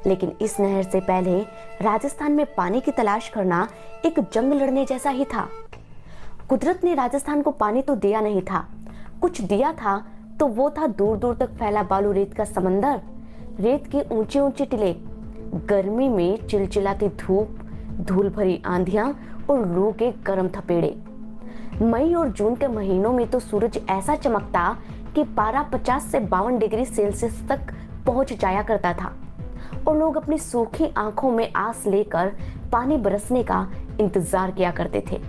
लेकिन इस नहर से पहले राजस्थान में पानी की तलाश करना एक जंग लड़ने जैसा ही था। कुदरत ने राजस्थान को पानी तो दिया नहीं था, कुछ दिया था तो वो था दूर दूर तक फैला बालू रेत का समंदर, रेत की ऊंची ऊंची टीले, गर्मी में चिलचिलाती धूप, धूल भरी आंधियां और लू के गर्म थपेड़े। मई और जून के महीनों में तो सूरज ऐसा चमकता कि पारा 50 से 52 डिग्री सेल्सियस तक पहुंच जाया करता था और लोग अपनी सूखी आंखों में आस लेकर पानी बरसने का इंतजार किया करते थे।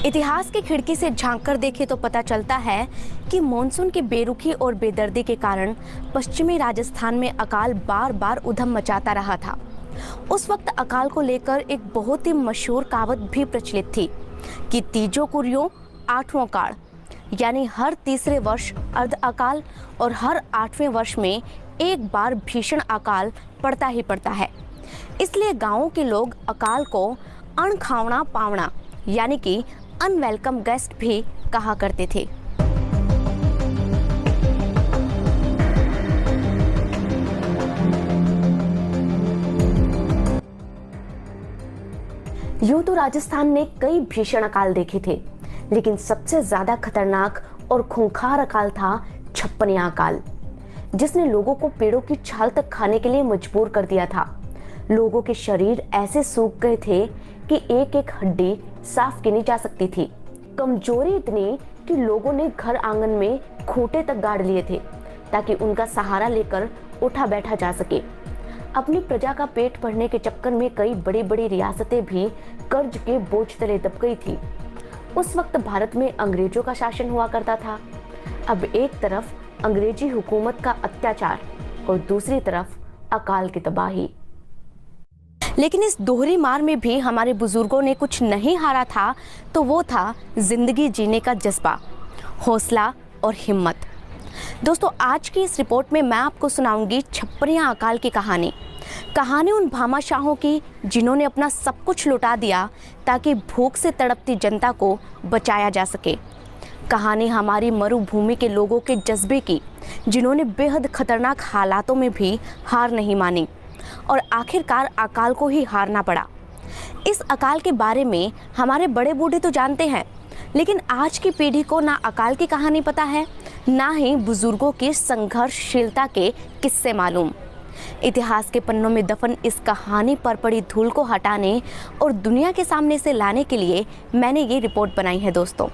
इतिहास की खिड़की से झांककर देखे तो पता चलता है कि मॉनसून की बेरुखी और बेदर्दी के कारण पश्चिमी राजस्थान में अकाल बार बार उधम मचाता रहा था। उस वक्त अकाल को लेकर एक बहुत ही मशहूर कहावत भी प्रचलित थी कि तीजो कुरियो आठवां काल, यानी हर तीसरे वर्ष अर्ध अकाल और हर 8वें वर्ष में एक बार भीषण अकाल पड़ता ही पड़ता है। इसलिए गांवों के लोग अकाल को अणखावना पावना यानी कि अनवेलकम गेस्ट भी कहा करते थे। यूं तो राजस्थान ने कई भीषण अकाल देखे थे, लेकिन सबसे ज्यादा खतरनाक और खूंखार अकाल था छप्पनिया अकाल, जिसने लोगों को पेड़ों की छाल तक खाने के लिए मजबूर कर दिया था। लोगों के शरीर ऐसे सूख गए थे कि एक एक हड्डी साफ गिनी जा सकती थी। कमजोरी इतनी कि लोगों ने घर आंगन में खूंटे तक गाड़ लिए थे ताकि उनका सहारा लेकर उठा बैठा जा सके। अपनी प्रजा का पेट भरने के चक्कर में कई बड़ी बड़ी रियासतें भी कर्ज के बोझ तले दब गई थी। उस वक्त भारत में अंग्रेजों का शासन हुआ करता था। अब एक तरफ अंग्रेजी हुकूमत का अत्याचार और दूसरी तरफ अकाल की तबाही। लेकिन इस दोहरी मार में भी हमारे बुजुर्गों ने कुछ नहीं हारा था, तो वो था जिंदगी जीने का जज्बा, हौसला और हिम्मत। दोस्तों, आज की इस रिपोर्ट में मैं आपको सुनाऊंगी छप्पनिया अकाल की कहानी उन भामाशाहों की जिन्होंने अपना सब कुछ लुटा दिया ताकि भूख से तड़पती जनता को बचाया जा सके। कहानी हमारी मरुभूमि के लोगों के जज्बे की, जिन्होंने बेहद खतरनाक हालातों में भी हार नहीं मानी और आखिरकार अकाल को ही हारना पड़ा। इस अकाल के बारे में हमारे बड़े बूढ़े तो जानते हैं, लेकिन आज की पीढ़ी को ना अकाल की कहानी पता है, ना ही बुजुर्गों की संघर्षशीलता के किस्से मालूम। इतिहास के पन्नों में दफन इस कहानी पर पड़ी धूल को हटाने और दुनिया के सामने से लाने के लिए मैंने ये रिपोर्ट बनाई है। दोस्तों,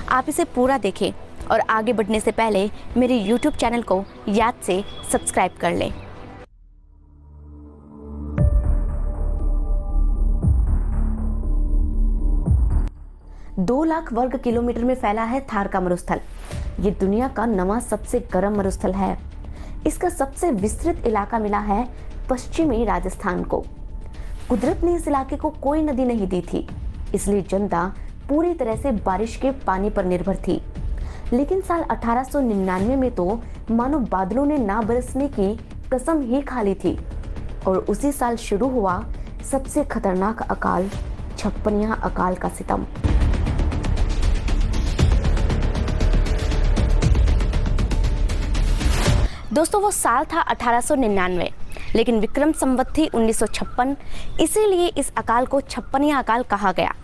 आप इसे पूरा देखें और आगे बढ़ने से पहले मेरे YouTube चैनल को याद से सब्सक्राइब कर लें। 2 लाख वर्ग किलोमीटर में फैला है थार का मरुस्थल। ये दुनिया का 9वां सबसे गर्म मरुस्थल है। इसका सबसे विस्तृत इलाका मिला है पश्चिमी राजस्थान को। कुदरत ने इस इलाके को कोई नदी नहीं दी थी, इसलिए जनता पूरी तरह से बारिश के पानी पर निर्भर थी। लेकिन साल 1899 में तो मानो बादलों ने ना बरसने की कसम ही खा ली थी और उसी साल शुरू हुआ सबसे खतरनाक अकाल, छप्पनिया अकाल का सितम। दोस्तों, वो साल था 1899, लेकिन विक्रम संवत थी 1956, इसीलिए इस अकाल को छप्पनिया अकाल कहा गया।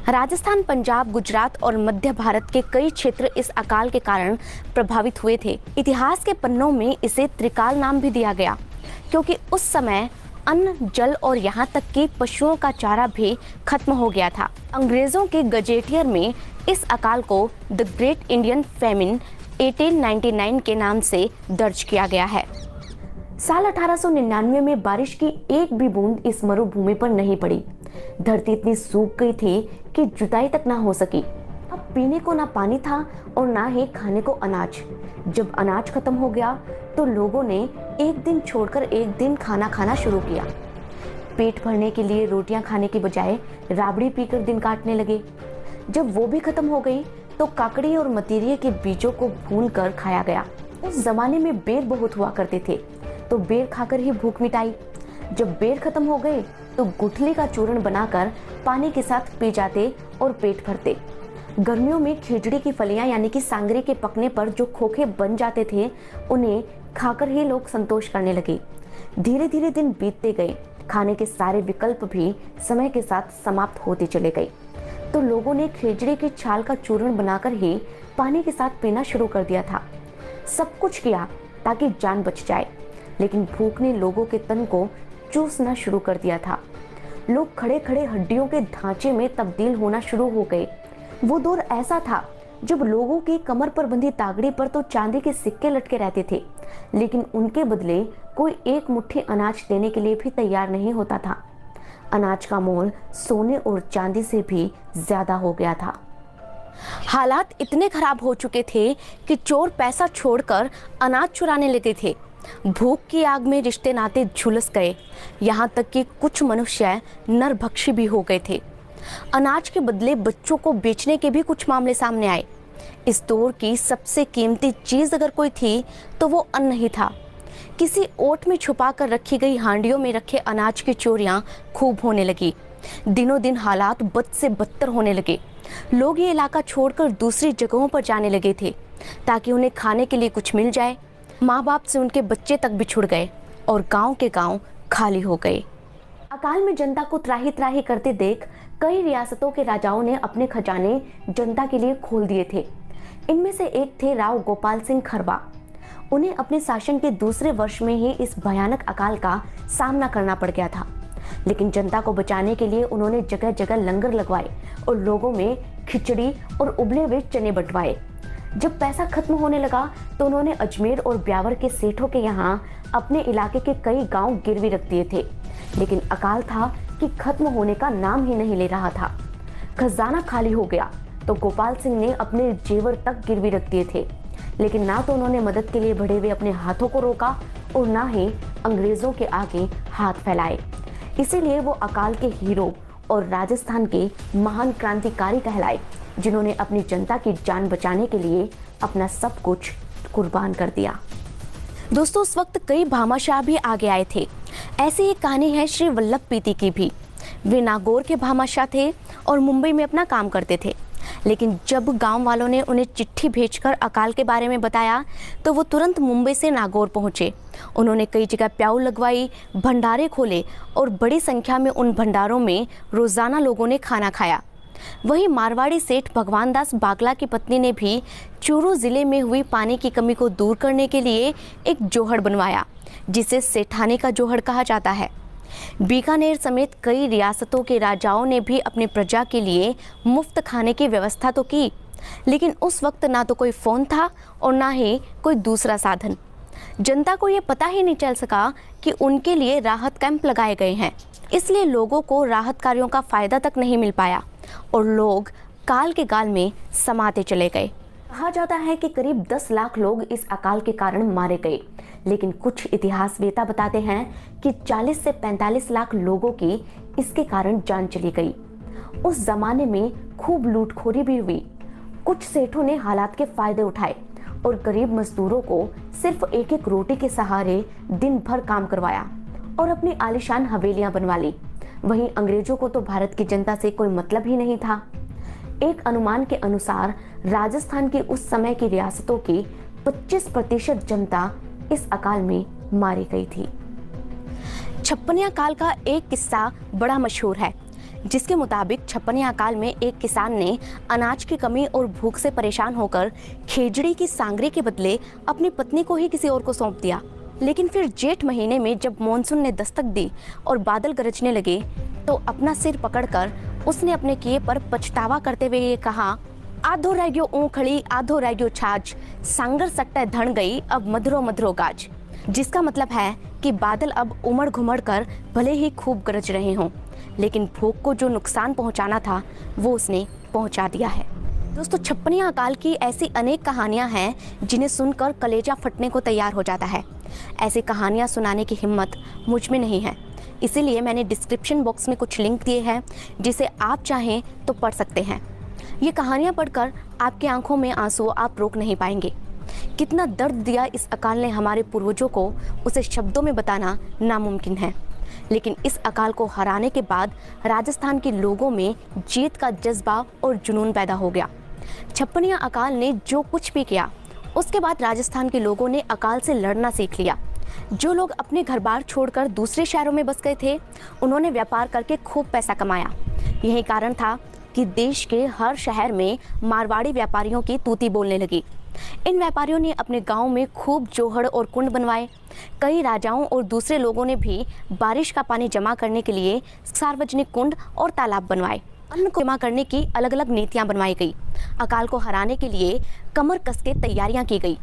राजस्थान, पंजाब, गुजरात और मध्य भारत के कई क्षेत्र इस अकाल के कारण प्रभावित हुए थे। इतिहास के पन्नों में इसे त्रिकाल नाम भी दिया गया, क्योंकि उस समय अन्न, जल और यहाँ तक कि पशुओं का चारा भी खत्म हो गया था। अंग्रेजों के गजेटियर में इस अकाल को द ग्रेट इंडियन फेमिन 1899 के नाम से दर्ज किया गया है। साल 1899 में बारिश की एक भी बूंद इस मरुभूमि पर नहीं पड़ी। धरती इतनी सूख गई थी कि जुताई तक ना हो सकी। अब पीने को ना पानी था और ना ही खाने को अनाज। जब अनाज खत्म हो गया तो लोगों ने एक दिन छोड़कर एक दिन खाना खाना शुरू किया। पेट भरने के लिए रोटियां खाने की बजाय राबड़ी पीकर दिन काटने लगे। जब वो भी खत्म हो गई तो काकड़ी और मतीरिये के बीजों को भूनकर खाया गया। उस जमाने में बेर बहुत हुआ करते थे, तो बेर खाकर ही भूख मिटाई। जब बेर खत्म हो गए तो गुठली का चूर्ण बनाकर पानी के साथ पी जाते और पेट भरते। गर्मियों में खिचड़ी की फलियां यानी कि सांगरी के पकने पर जो खोखे बन जाते थे, उन्हें खाकर ही लोग संतोष करने लगे। धीरे धीरे दिन बीतते गए, खाने के सारे विकल्प भी समय के साथ समाप्त होते चले गए। तो लोगों ने खिचड़ी की छाल का चूर्ण बनाकर ही पानी के साथ पीना शुरू कर दिया था। सब कुछ किया ताकि जान बच जाए, लेकिन भूख ने लोगों के तन को चूसना शुरू कर दिया था। लोग खड़े खड़े हड्डियों के ढांचे में तब्दील होना शुरू हो गए। वो दौर ऐसा था जब लोगों की कमर पर बंधी तागड़ी पर तो चांदी के सिक्के लटके रहते थे, लेकिन उनके बदले कोई एक मुट्ठी अनाज देने के लिए भी तैयार नहीं होता था। अनाज का मोल सोने और चांदी से भी ज्यादा हो गया था। हालात इतने खराब हो चुके थे कि चोर पैसा छोड़कर अनाज चुराने लगे थे। भूख की आग में रिश्ते नाते झुलस गए, यहाँ तक कि कुछ मनुष्य नरभक्षी भी हो गए थे। अनाज के बदले बच्चों को बेचने के भी कुछ मामले सामने आए। इस दौर की सबसे कीमती चीज अगर कोई थी तो वो अन्न ही था। किसी ओट में छुपा कर रखी गई हांडियों में रखे अनाज की चोरियां खूब होने लगी। दिनों दिन हालात बद से बदतर होने लगे। लोग ये इलाका छोड़कर दूसरी जगहों पर जाने लगे थे ताकि उन्हें खाने के लिए कुछ मिल जाए। माँ बाप से उनके बच्चे तक बिछुड़ गए और गांव के गांव खाली हो गए। अकाल में जनता को त्राही त्राही करते देख कई रियासतों के राजाओं ने अपने खजाने जनता के लिए खोल दिए थे। इनमें से एक थे राव गोपाल सिंह खरबा। उन्हें अपने शासन के दूसरे वर्ष में ही इस भयानक अकाल का सामना करना पड़ गया था, लेकिन जनता को बचाने के लिए उन्होंने जगह जगह लंगर लगवाए और लोगों में खिचड़ी और उबले हुए चने बंटवाए। जब पैसा खत्म होने लगा तो उन्होंने अजमेर और ब्यावर के सेठों के यहाँ अपने इलाके के कई गांव गिरवी रख दिए थे, लेकिन अकाल था कि खत्म होने का नाम ही नहीं ले रहा था। खजाना खाली हो गया तो गोपाल सिंह ने अपने जेवर तक गिरवी रख दिए थे, लेकिन ना तो उन्होंने मदद के लिए बढ़े हुए अपने हाथों को रोका और ना ही अंग्रेजों के आगे हाथ फैलाए। इसीलिए वो अकाल के हीरो और राजस्थान के महान क्रांतिकारी कहलाए, जिन्होंने अपनी जनता की जान बचाने के लिए अपना सब कुछ कुर्बान कर दिया। दोस्तों, उस वक्त कई भामाशाह भी आगे आए थे। ऐसी एक कहानी है श्री वल्लभ पीती की भी। वे नागौर के भामाशाह थे और मुंबई में अपना काम करते थे, लेकिन जब गांव वालों ने उन्हें चिट्ठी भेजकर अकाल के बारे में बताया तो वो तुरंत मुंबई से नागौर पहुंचे। उन्होंने कई जगह प्याऊ लगवाई, भंडारे खोले और बड़ी संख्या में उन भंडारों में रोजाना लोगों ने खाना खाया। वहीं मारवाड़ी सेठ भगवान दास बागला की पत्नी ने भी चूरू जिले में हुई पानी की कमी को दूर करने के लिए एक जोहड़ बनवाया, जिसे सेठानी का जोहड़ कहा जाता है। बीकानेर समेत कई रियासतों के राजाओं ने भी अपनी प्रजा के लिए मुफ्त खाने की व्यवस्था तो की, लेकिन उस वक्त ना तो कोई फोन था और ना ही कोई दूसरा साधन। जनता को ये पता ही नहीं चल सका कि उनके लिए राहत कैंप लगाए गए हैं, इसलिए लोगों को राहत कार्यों का फायदा तक नहीं मिल पाया और लोग काल के गाल में समाते चले गए। कहा जाता है कि करीब 10 लाख लोग इस अकाल के कारण मारे गए, लेकिन कुछ इतिहासवेता बताते हैं कि 40 से 45 लाख लोगों की इसके कारण जान चली गई। उस जमाने में खूब लूटखोरी भी हुई। कुछ सेठों ने हालात के फायदे उठाए और गरीब मजदूरों को सिर्फ एक एक रोटी के सहारे दिन भर काम करवाया और अपनी आलीशान हवेलियां बनवा ली। वहीं अंग्रेजों को तो भारत की जनता से कोई मतलब ही नहीं था। एक अनुमान के अनुसार राजस्थान की उस समय की रियासतों की 25% जनता इस अकाल में मारी गई थी। छप्पनिया काल का एक किस्सा बड़ा मशहूर है, जिसके मुताबिक छप्पनिया काल में एक किसान ने अनाज की कमी और भूख से परेशान होकर खेजड़ी की सांगरी के बदले अपनी पत्नी को ही किसी और को सौंप दिया। लेकिन फिर जेठ महीने में जब मॉनसून ने दस्तक दी और बादल गरजने लगे तो अपना सिर पकड़कर उसने अपने किए पर पछतावा करते हुए ये कहा, आधो रह गयो ऊखड़ी आधो रह गयो छाछ, सांगर सट्टा धन गई अब मधुरो मधुरो गाज। जिसका मतलब है कि बादल अब उमड़ घुमड़ कर भले ही खूब गरज रहे हों, लेकिन भूख को जो नुकसान पहुंचाना था वो उसने पहुंचा दिया है। दोस्तों, छप्पनिया अकाल की ऐसी अनेक कहानियां हैं जिन्हें सुनकर कलेजा फटने को तैयार हो जाता है। ऐसी कहानियां सुनाने की हिम्मत मुझ में नहीं है, इसीलिए मैंने डिस्क्रिप्शन बॉक्स में कुछ लिंक दिए हैं जिसे आप चाहें तो पढ़ सकते हैं। ये कहानियां पढ़कर आपकी आंखों में आंसू आप रोक नहीं पाएंगे। कितना दर्द दिया इस अकाल ने हमारे पूर्वजों को, उसे शब्दों में बताना नामुमकिन है। लेकिन इस अकाल को हराने के बाद राजस्थान के लोगों में जीत का जज्बा और जुनून पैदा हो गया। छप्पनिया अकाल ने जो कुछ भी किया, उसके बाद राजस्थान के लोगों ने अकाल से लड़ना सीख लिया। जो लोग अपने घर बार छोड़कर दूसरे शहरों में बस गए थे, उन्होंने व्यापार करके खूब पैसा कमाया। यही कारण था कि देश के हर शहर में मारवाड़ी व्यापारियों की तूती बोलने लगी। इन व्यापारियों ने अपने गांव में खूब जोहड़ और कुंड बनवाए। कई राजाओं और दूसरे लोगों ने भी बारिश का पानी जमा करने के लिए सार्वजनिक कुंड और तालाब बनवाए। अन्न को जमा करने की अलग अलग नीतियां बनवाई गई। अकाल को हराने के लिए कमर कस के तैयारियां की गई।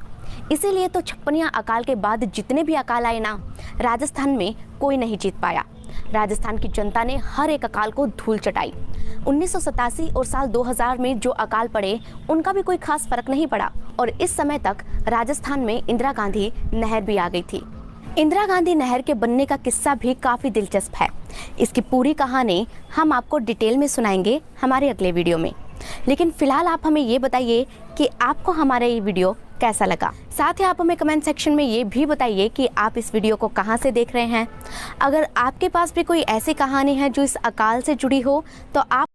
इसीलिए तो छप्पनिया अकाल के बाद जितने भी अकाल आए ना, राजस्थान में कोई नहीं जीत पाया। राजस्थान की जनता ने हर एक अकाल को धूल चटाई। 1987 और साल 2000 में जो अकाल पड़े, उनका भी कोई खास फर्क नहीं पड़ा और इस समय तक राजस्थान में इंदिरा गांधी नहर भी आ गई थी। इंदिरा गांधी नहर के बनने का किस्सा भी काफ़ी दिलचस्प है। इसकी पूरी कहानी हम आपको डिटेल में सुनाएंगे हमारे अगले वीडियो में। लेकिन फिलहाल आप हमें ये बताइए कि आपको हमारा ये वीडियो कैसा लगा। साथ ही आप हमें कमेंट सेक्शन में ये भी बताइए कि आप इस वीडियो को कहाँ से देख रहे हैं। अगर आपके पास भी कोई ऐसी कहानी है जो इस अकाल से जुड़ी हो, तो आप